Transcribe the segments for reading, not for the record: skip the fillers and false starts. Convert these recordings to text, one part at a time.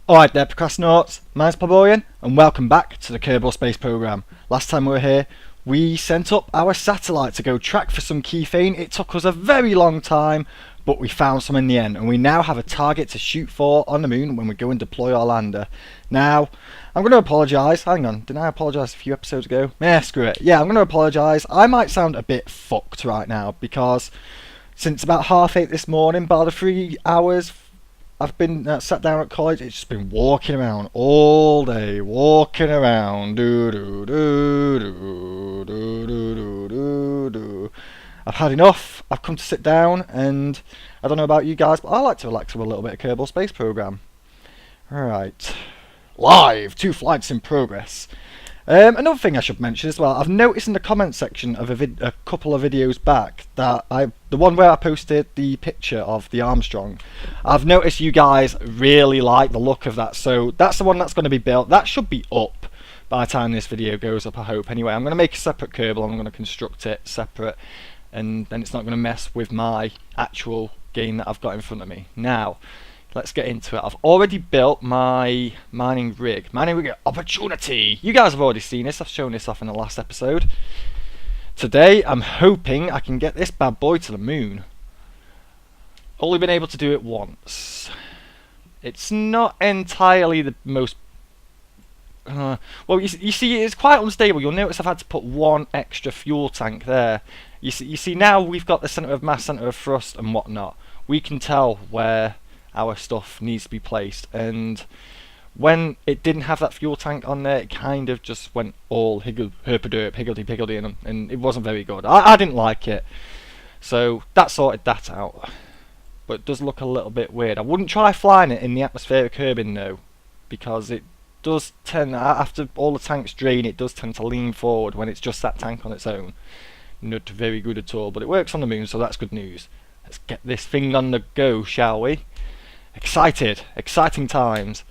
Alright there, Procrastinauts, mine's Pleborian, and welcome back to the Kerbal Space Program. Last time we were here, we sent up our satellite to go track for some Keyphane. It took us a very long time, but we found some in the end, and we now have a target to shoot for on the moon when we go and deploy our lander. Now, I'm going to apologise. Hang on, didn't I apologise a few episodes ago? Screw it. Yeah, I'm going to apologise. I might sound a bit fucked right now, because since about 8:30 this morning, by the 3 hours I've been sat down at college, it's just been walking around all day, walking around, do do do do do do do do. I've had enough. I've come to sit down, and I don't know about you guys, but I like to relax with a little bit of Kerbal Space Program. Right, live, 2 flights in progress. Another thing I should mention as well, I've noticed in the comment section of a couple of videos back that the one where I posted the picture of the Armstrong, I've noticed you guys really like the look of that, so that's the one that's going to be built. That should be up by the time this video goes up, I hope. Anyway, I'm going to make a separate Kerbal, I'm going to construct it separate, and then it's not going to mess with my actual game that I've got in front of me. Now, let's get into it. I've already built my mining rig opportunity. You guys have already seen this. I've shown this off in the last episode. Today I'm hoping I can get this bad boy to the moon. Only been able to do it once. It's not entirely the most well, you see, it's quite unstable. You'll notice I've had to put one extra fuel tank there. You see now we've got the centre of mass, centre of thrust and whatnot. We can tell where our stuff needs to be placed, and when it didn't have that fuel tank on there, it kind of just went all higgledy-piggledy, and it wasn't very good. I didn't like it, so that sorted that out. But it does look a little bit weird. I wouldn't try flying it in the atmospheric kerbing though, because it does tend, after all the tanks drain, it does tend to lean forward when it's just that tank on its own. Not very good at all, but it works on the moon, so that's good news. Let's get this thing on the go, shall we? Exciting times.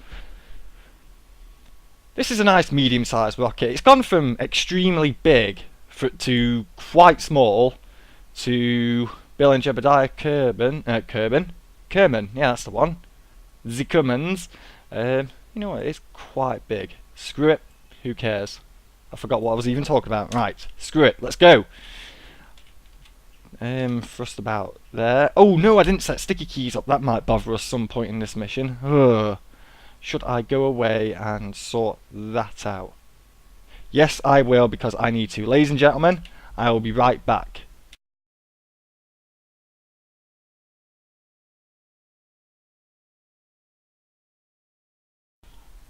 This is a nice medium-sized rocket. It's gone from extremely big to quite small to Bill and Jebediah Kerman, yeah, that's the one. The Cummins. You know what, it's quite big. Screw it, who cares? I forgot what I was even talking about. Right, screw it, let's go. Thrust about there. Oh no, I didn't set sticky keys up. That might bother us some point in this mission. Ugh. Should I go away and sort that out? Yes, I will, because I need to. Ladies and gentlemen, I will be right back.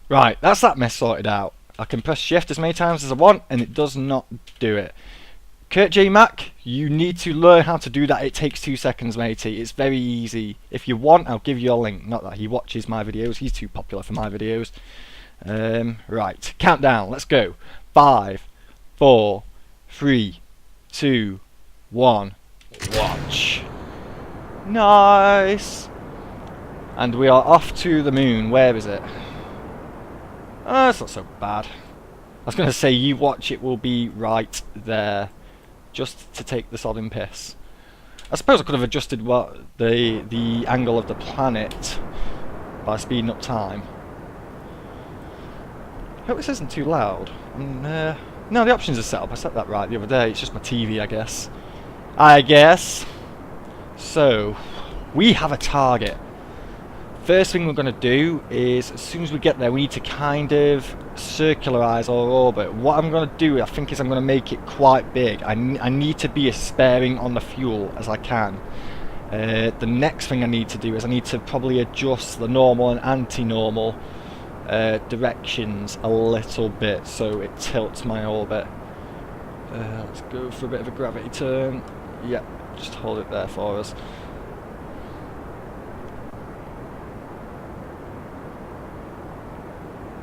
Right, that's that mess sorted out. I can press shift as many times as I want, and it does not do it. Kurt J. Mack, you need to learn how to do that. It takes 2 seconds, matey. It's very easy. If you want, I'll give you a link. Not that he watches my videos. He's too popular for my videos. Right. Countdown. Let's go. 5, 4, 3, 2, 1. Watch. Nice. And we are off to the moon. Where is it? Oh, it's not so bad. I was going to say, you watch, it will be right there. Just to take the sodding piss. I suppose I could have adjusted the angle of the planet by speeding up time. I hope this isn't too loud. No, the options are set up. I set that right the other day. It's just my TV, I guess. So, we have a target. First thing we're going to do is, as soon as we get there, we need to kind of circularize our orbit. What I'm going to do, I think, is I'm going to make it quite big. I need to be as sparing on the fuel as I can. The next thing I need to do is I need to probably adjust the normal and anti-normal directions a little bit so it tilts my orbit. Let's go for a bit of a gravity turn. Yep, just hold it there for us.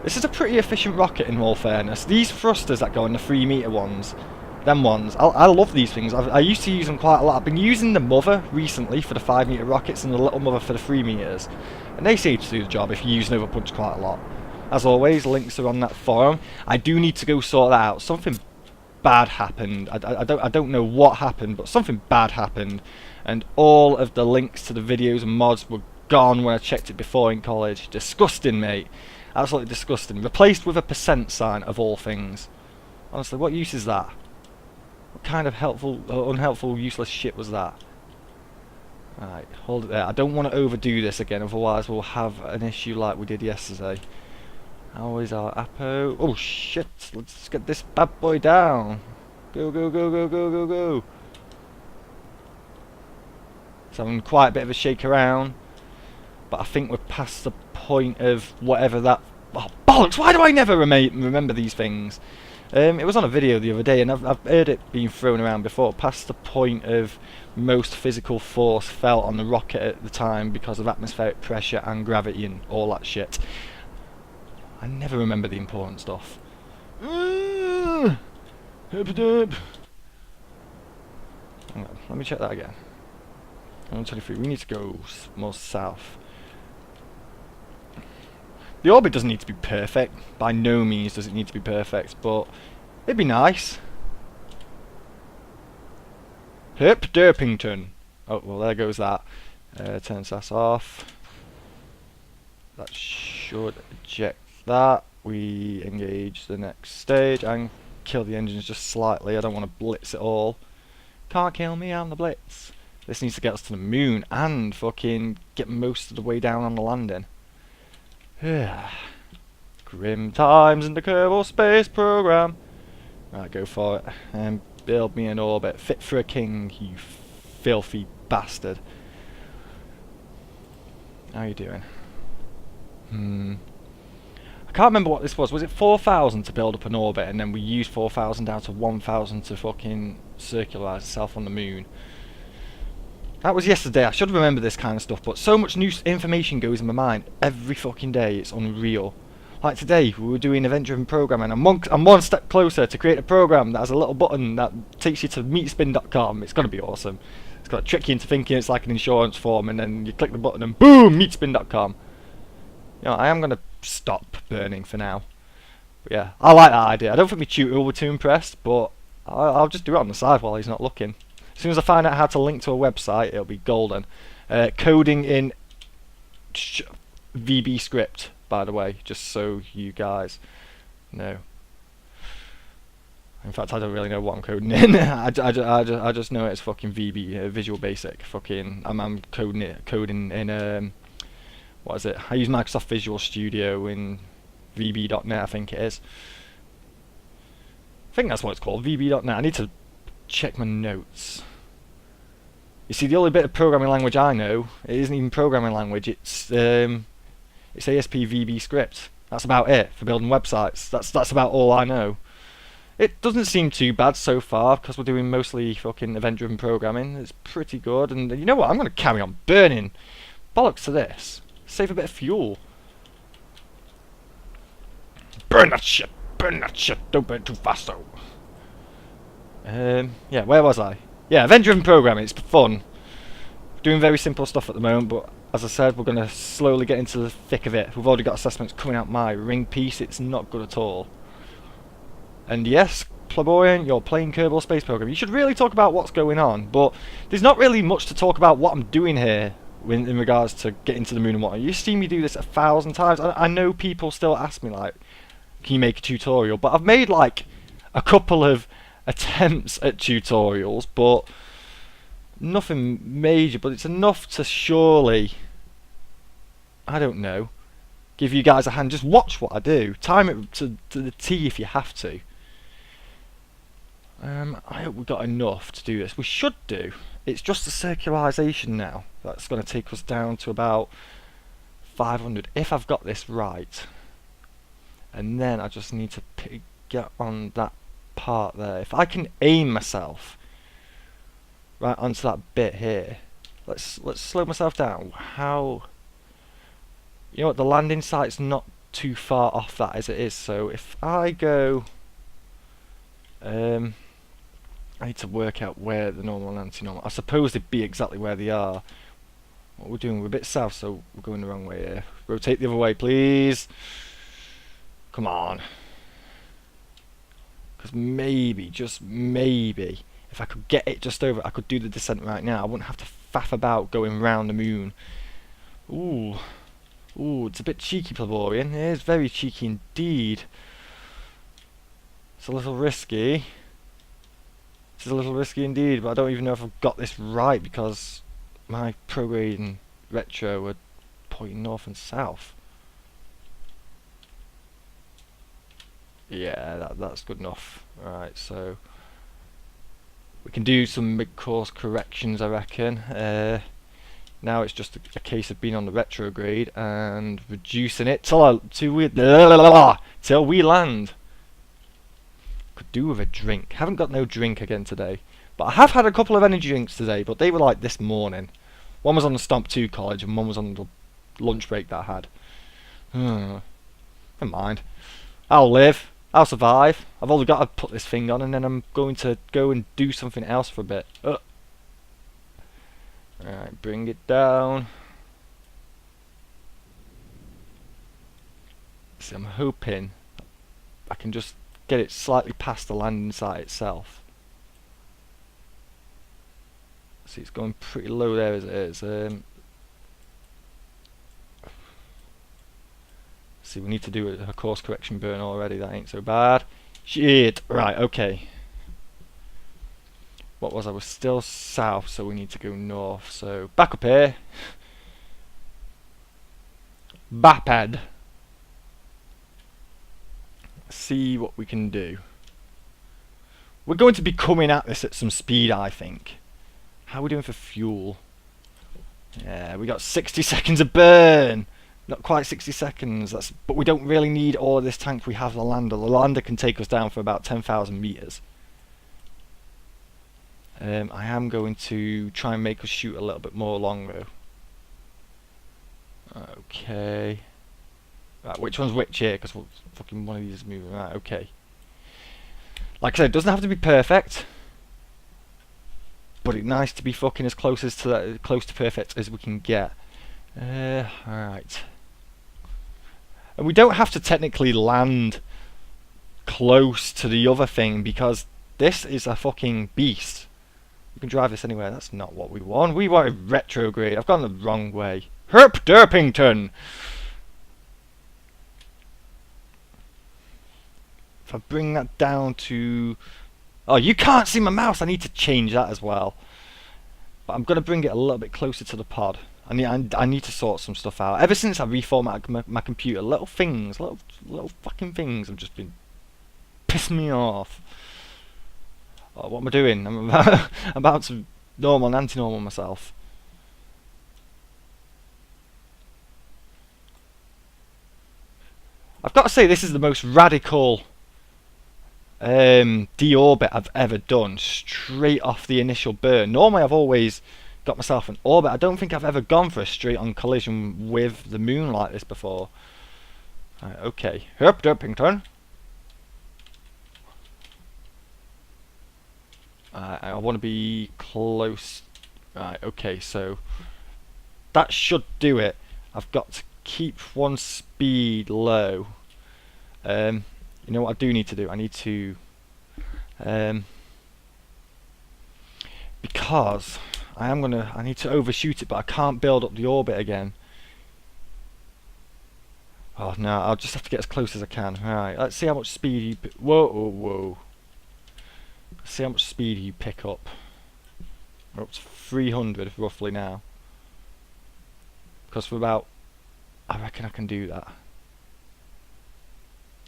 This is a pretty efficient rocket in all fairness. These thrusters that go on the 3 metre ones, them ones, I love these things. I used to use them quite a lot. I've been using the mother recently for the 5 metre rockets and the little mother for the 3 metres. And they seem to do the job if you use an overpunch quite a lot. As always, links are on that forum. I do need to go sort that out. Something bad happened. I don't know what happened, but something bad happened. And all of the links to the videos and mods were gone when I checked it before in college. Disgusting, mate. Absolutely disgusting. Replaced with a % sign of all things. Honestly, what use is that? What kind of helpful, unhelpful, useless shit was that? Right, hold it there. I don't want to overdo this again, otherwise we'll have an issue like we did yesterday. How is our Apo? Oh shit, let's get this bad boy down. Go, go, go, go, go, go, go. So having quite a bit of a shake around. But I think we're past the point of whatever that... Oh, bollocks! Why do I never remember these things? It was on a video the other day, and I've heard it being thrown around before. Past the point of most physical force felt on the rocket at the time because of atmospheric pressure and gravity and all that shit. I never remember the important stuff. Let me check that again. 123. We need to go more south. The orbit doesn't need to be perfect. By no means does it need to be perfect, but it'd be nice. Herp derpinton. Oh, well, there goes that. Turn SAS off. That should eject that. We engage the next stage and kill the engines just slightly. I don't want to blitz it all. Can't kill me, I'm the blitz. This needs to get us to the moon and fucking get most of the way down on the landing. Grim times in the Kerbal Space Program. Right, go for it. And build me an orbit fit for a king, you filthy bastard. How you doing? I can't remember what this was. Was it 4,000 to build up an orbit, and then we used 4,000 down to 1,000 to fucking circularize itself on the moon? That was yesterday. I should remember this kind of stuff, but so much new information goes in my mind every fucking day. It's unreal. Like today, we were doing event-driven programming. I'm one step closer to create a program that has a little button that takes you to meetspin.com. It's going to be awesome. It's going to trick you into thinking it's like an insurance form, and then you click the button and boom, meetspin.com. You know, I am going to stop burning for now. But yeah, I like that idea. I don't think my tutor will be too impressed, but I'll just do it on the side while he's not looking. As soon as I find out how to link to a website, it'll be golden. Coding in VB script, by the way, just so you guys know. In fact, I don't really know what I'm coding in. I just know it's fucking VB, Visual Basic. Fucking, I'm coding in what is it? I use Microsoft Visual Studio in VB.net, I think it is. I think that's what it's called, VB.net. I need to check my notes. You see, the only bit of programming language I know, it isn't even programming language, it's ASP VB script. That's about it for building websites. That's about all I know. It doesn't seem too bad so far because we're doing mostly fucking event-driven programming. It's pretty good, and you know what? I'm going to carry on burning. Bollocks to this. Save a bit of fuel. Burn that shit! Burn that shit! Don't burn too fast though. Yeah, where was I? Yeah, event-driven programming, it's fun. Doing very simple stuff at the moment, but as I said, we're going to slowly get into the thick of it. We've already got assessments coming out my ring piece, it's not good at all. And yes, Pleborian, you're playing Kerbal Space Program. You should really talk about what's going on, but there's not really much to talk about what I'm doing here in regards to getting to the moon and whatnot. You've seen me do this 1,000 times. I know people still ask me, like, can you make a tutorial? But I've made, like, a couple of attempts at tutorials, but nothing major, but it's enough to surely, I don't know, give you guys a hand. Just watch what I do. Time it to the T if you have to. I hope we've got enough to do this. We should do. It's just the circularization now that's going to take us down to about 500 if I've got this right. And then I just need to get on that part there. If I can aim myself right onto that bit here, let's slow myself down. How, you know what, the landing site's not too far off that as it is, so if I go I need to work out where the normal and anti-normal, I suppose they'd be exactly where they are. What we're doing, we're a bit south, so we're going the wrong way here. Rotate the other way, please. Come on. Because maybe, just maybe, if I could get it just over, I could do the descent right now. I wouldn't have to faff about going round the moon. Ooh. Ooh, it's a bit cheeky, Pleborian. It is very cheeky indeed. It's a little risky. It's a little risky indeed, but I don't even know if I've got this right because my prograde and retro were pointing north and south. Yeah, that's good enough. Alright, so we can do some mid-course corrections, I reckon. Now it's just a case of being on the retrograde and reducing it till we land. Could do with a drink. Haven't got no drink again today, but I have had a couple of energy drinks today, but they were like this morning. One was on the Stomp 2 college and one was on the lunch break that I had. Never mind. I'll live. I'll survive. I've only got to put this thing on and then I'm going to go and do something else for a bit. Alright, bring it down. See, I'm hoping I can just get it slightly past the landing site itself. See, it's going pretty low there as it is. See, we need to do a course correction burn already. That ain't so bad. Shit. Right, okay. What was I? We're still south, so we need to go north. So back up here. Baped. See what we can do. We're going to be coming at this at some speed, I think. How are we doing for fuel? Yeah, we got 60 seconds of burn. Not quite 60 seconds. But we don't really need all of this tank. We have the lander. The lander can take us down for about 10,000 meters. I am going to try and make us shoot a little bit more longer. Okay. Right, which one's which here? Because fucking one of these is moving. Right, okay. Like I said, it doesn't have to be perfect, but it's nice to be fucking as close to perfect as we can get. Alright. And we don't have to technically land close to the other thing because this is a fucking beast. We can drive this anywhere. That's not what we want. We want a retrograde. I've gone the wrong way. Herp derpinton. If I bring that down to... Oh, you can't see my mouse. I need to change that as well. But I'm going to bring it a little bit closer to the pod. I need to sort some stuff out. Ever since I reformatted my computer, little fucking things have just been pissing me off. Oh, what am I doing? I'm about to normal and anti-normal myself. I've got to say this is the most radical deorbit I've ever done straight off the initial burn. Normally I've always got myself an orbit. I don't think I've ever gone for a straight on collision with the moon like this before. Right, okay. Herp derpinton. I want to be close. Right, okay, so that should do it. I've got to keep one speed low. You know what I do need to do? I need to because I need to overshoot it, but I can't build up the orbit again. Oh no, I'll just have to get as close as I can. Alright, let's see how much speed you whoa. Let's see how much speed you pick up. We're up to 300 roughly now. Because for about... I reckon I can do that.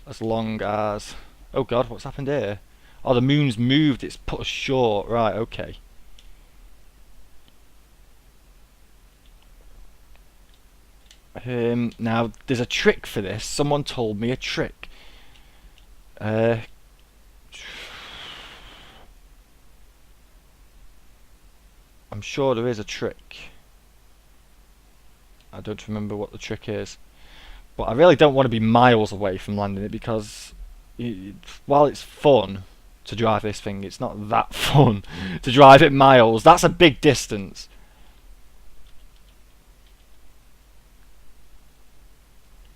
As long as... Oh god, what's happened here? Oh, the moon's moved, it's put us short. Right, okay. Now, there's a trick for this. Someone told me a trick. I'm sure there is a trick. I don't remember what the trick is. But I really don't want to be miles away from landing it because while it's fun to drive this thing, it's not that fun to drive it miles. That's a big distance.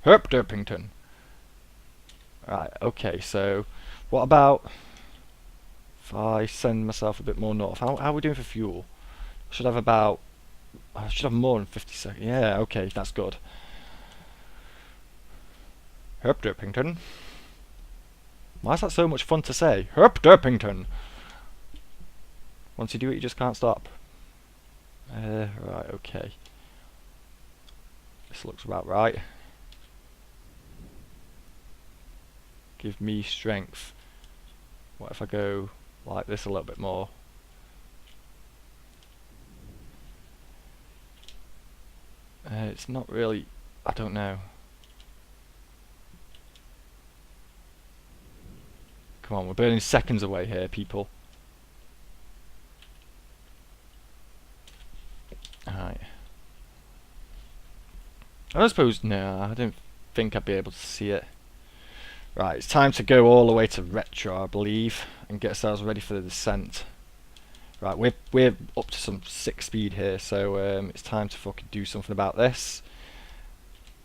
Herp derpinton. Right, okay, so what about if I send myself a bit more north? How are we doing for fuel? Should have about I should have more than 50 seconds. Yeah, okay, that's good. Herp derpinton. Why is that so much fun to say? Herp derpinton. Once you do it, you just can't stop. Right, okay. This looks about right. Give me strength. What if I go like this a little bit more? It's not really... I don't know. Come on, we're burning seconds away here, people. Alright. I don't suppose... No, I don't think I'd be able to see it. Right, it's time to go all the way to retro, I believe, and get ourselves ready for the descent. Right, we're up to some 6 speed here, so it's time to fucking do something about this.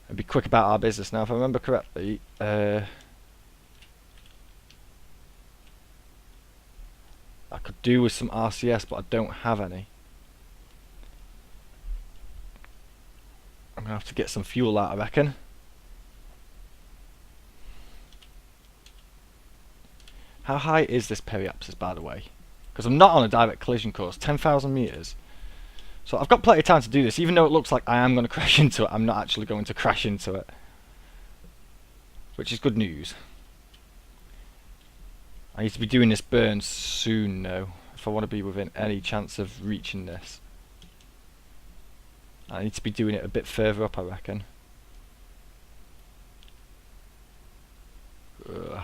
And be quick about our business. Now, if I remember correctly, I could do with some RCS, but I don't have any. I'm gonna have to get some fuel out, I reckon. How high is this periapsis, by the way? Because I'm not on a direct collision course, 10,000 meters. So I've got plenty of time to do this, even though it looks like I am going to crash into it. I'm not actually going to crash into it, which is good news. I need to be doing this burn soon, though, if I want to be within any chance of reaching this. I need to be doing it a bit further up, I reckon. Ugh.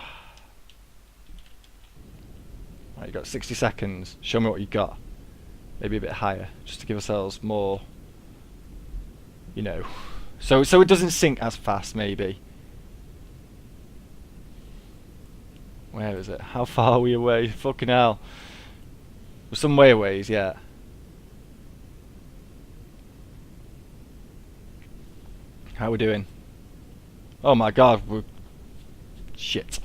Right, you got 60 seconds. Show me what you got. Maybe a bit higher, just to give ourselves more, you know, so it doesn't sink as fast, maybe. Where is it? How far are we away? Fucking hell. We're some way away, yeah. How are we doing? Oh my god, we're... Shit.